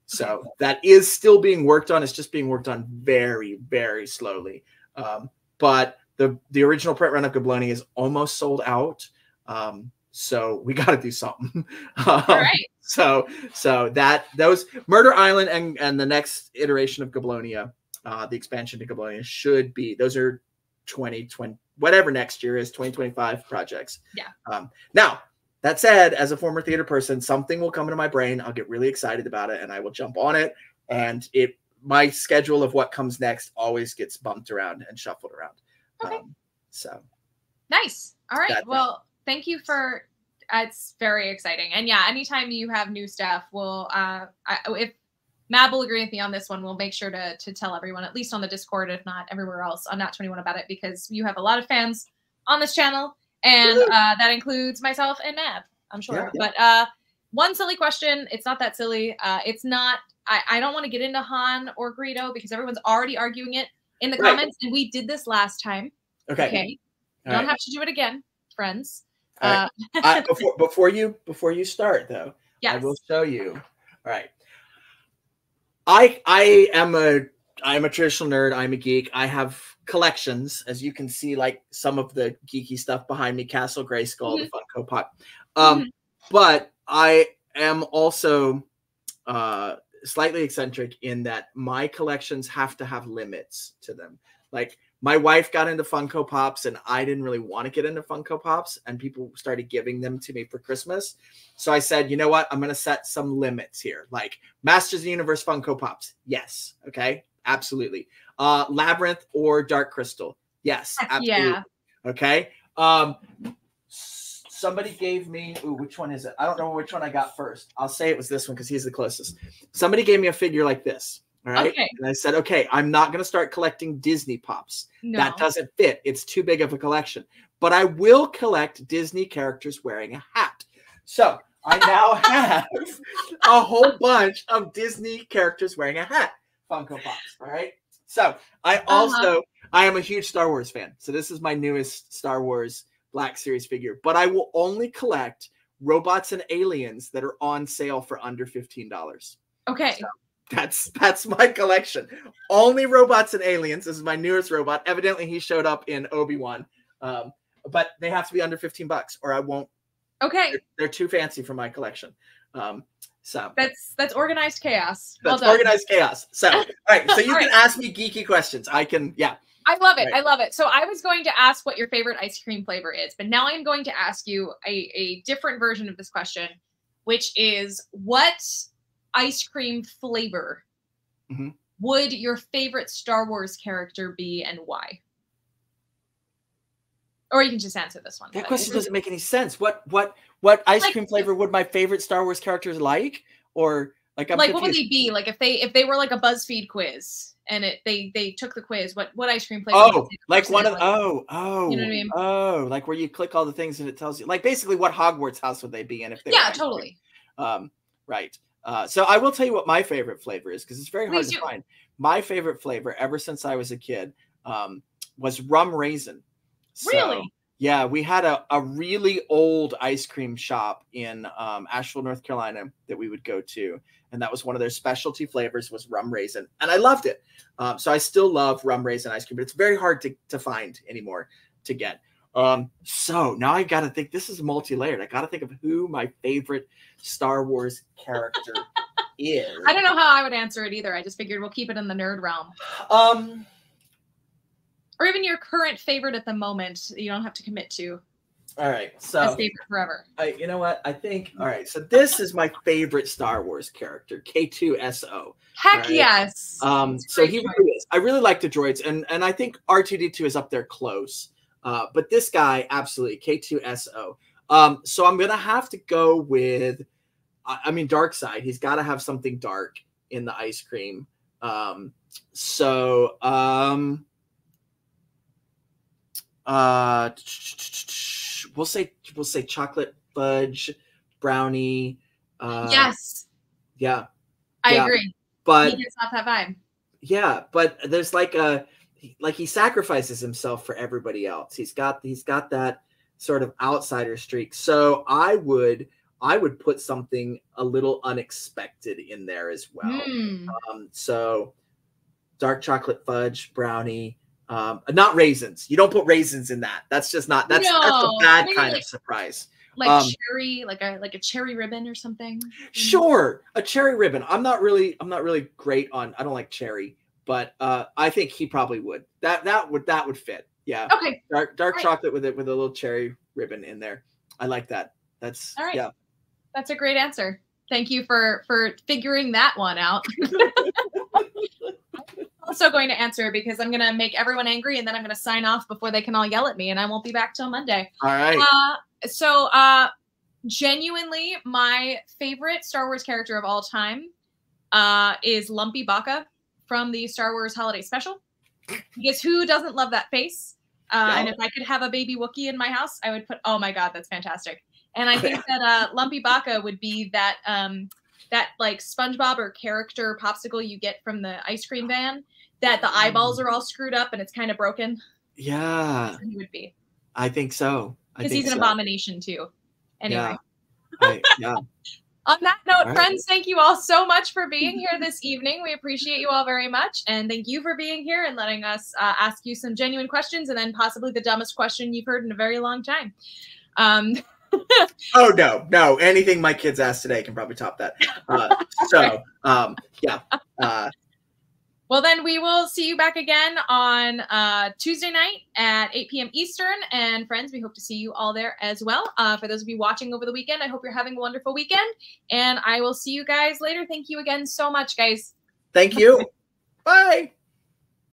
So that is still being worked on. It's just being worked on very, very slowly. But the original print run of Goblonia is almost sold out. So we got to do something. All right. So those Murder Island and the next iteration of Goblonia, the expansion to Goblonia should be, those are 2020, whatever next year is, 2025 projects. Yeah. Now, that said, as a former theater person, something will come into my brain. I'll get really excited about it and I will jump on it. And my schedule of what comes next always gets bumped around and shuffled around. Okay. So nice. All right. Well, thank you for, it's very exciting. And yeah, anytime you have new stuff, we'll, if Mab will agree with me on this one, we'll make sure to tell everyone, at least on the Discord, if not everywhere else on Nat 21 about it, because you have a lot of fans on this channel. And that includes myself and Mab, I'm sure. Yeah. But one silly question. It's not that silly. It's not, I don't want to get into Han or Greedo because everyone's already arguing it in the comments. And we did this last time. Okay. You don't have to do it again, friends. Before you start though, yes. I will show you. All right. I am a traditional nerd. I'm a geek. I have collections, as you can see, like some of the geeky stuff behind me, Castle Grayskull, the Funko Pop. But I am also slightly eccentric in that my collections have to have limits to them. Like my wife got into Funko Pops and I didn't really want to get into Funko Pops, and people started giving them to me for Christmas. So I said, you know what? I'm going to set some limits here. Like Masters of the Universe Funko Pops. Yes. Okay. Absolutely. Labyrinth or Dark Crystal. Yes. Absolutely. Yeah. Okay. Somebody gave me, which one is it? I don't know which one I got first. I'll say it was this one because he's the closest. Somebody gave me a figure like this. All right. Okay. And I said, okay, I'm not going to start collecting Disney Pops. No. That doesn't fit. It's too big of a collection. But I will collect Disney characters wearing a hat. So I now have a whole bunch of Disney characters wearing a hat. Funko Pops. All right. So I also, I am a huge Star Wars fan. So this is my newest Star Wars Black Series figure. But I will only collect robots and aliens that are on sale for under $15. Okay. So that's my collection. Only robots and aliens. This is my newest robot. Evidently, he showed up in Obi-Wan. But they have to be under $15 or I won't. Okay. They're too fancy for my collection. So that's organized chaos. That's organized chaos. So all right. So you can ask me geeky questions. I can, yeah. I love it. Right. I love it. So I was going to ask what your favorite ice cream flavor is, but now I'm going to ask you a different version of this question, which is what ice cream flavor would your favorite Star Wars character be and why? Or you can just answer this one. That question doesn't make any sense. What ice cream flavor would my favorite Star Wars characters like? Or like I'm like what would they be? Like if they were like a BuzzFeed quiz and they took the quiz, what ice cream flavor? Oh, like one of you know what I mean? Oh, like where you click all the things and it tells you, like basically what Hogwarts house would they be in if they were totally. Right. So I will tell you what my favorite flavor is because it's very hard to find. My favorite flavor ever since I was a kid was rum raisin. So, really? Yeah, we had a really old ice cream shop in Asheville, North Carolina that we would go to. And that was one of their specialty flavors was rum raisin. And I loved it. So I still love rum raisin ice cream, but it's very hard to find anymore to get. So now I got to think, this is multi-layered. I got to think of who my favorite Star Wars character is. I don't know how I would answer it either. I just figured we'll keep it in the nerd realm. Or even your current favorite at the moment. You don't have to commit to. All right. So a favorite forever. You know what? I think, all right. So this is my favorite Star Wars character, K2SO. Heck right? yes. So he really is. I really like the droids. And I think R2-D2 is up there close. But this guy, absolutely, K2SO. So I'm going to have to go with, I mean, dark side. He's got to have something dark in the ice cream. We'll say chocolate fudge brownie. Yes. Yeah. I agree. But he gets off that vibe. Yeah, but there's like he sacrifices himself for everybody else. He's got that sort of outsider streak. So I would put something a little unexpected in there as well. So dark chocolate fudge brownie. Not raisins. You don't put raisins in that. That's just not. That's a bad kind of surprise. Like cherry, like a cherry ribbon or something. Sure, a cherry ribbon. I'm not really great on. I don't like cherry, but I think he probably would. That would fit. Yeah. Okay. Dark chocolate with a little cherry ribbon in there. I like that. That's all right. Yeah. That's a great answer. Thank you for figuring that one out. Also going to answer because I'm going to make everyone angry and then I'm going to sign off before they can all yell at me and I won't be back till Monday. All right. So genuinely my favorite Star Wars character of all time is Lumpy Baka from the Star Wars Holiday Special. Because who doesn't love that face? And if I could have a baby Wookiee in my house, I would put, oh my God, that's fantastic. And I think that Lumpy Baka would be that that like SpongeBob or character popsicle you get from the ice cream van that the eyeballs are all screwed up and it's kind of broken. Yeah. He would be. I think so. Because he's an abomination too. Anyway. Yeah. On that note, friends, thank you all so much for being here this evening. We appreciate you all very much. And thank you for being here and letting us ask you some genuine questions and then possibly the dumbest question you've heard in a very long time. Oh, no. Anything my kids asked today can probably top that. Yeah. Well, then we will see you back again on Tuesday night at 8 p.m. Eastern. And friends, we hope to see you all there as well. For those of you watching over the weekend, I hope you're having a wonderful weekend. And I will see you guys later. Thank you again so much, guys. Thank you. Bye.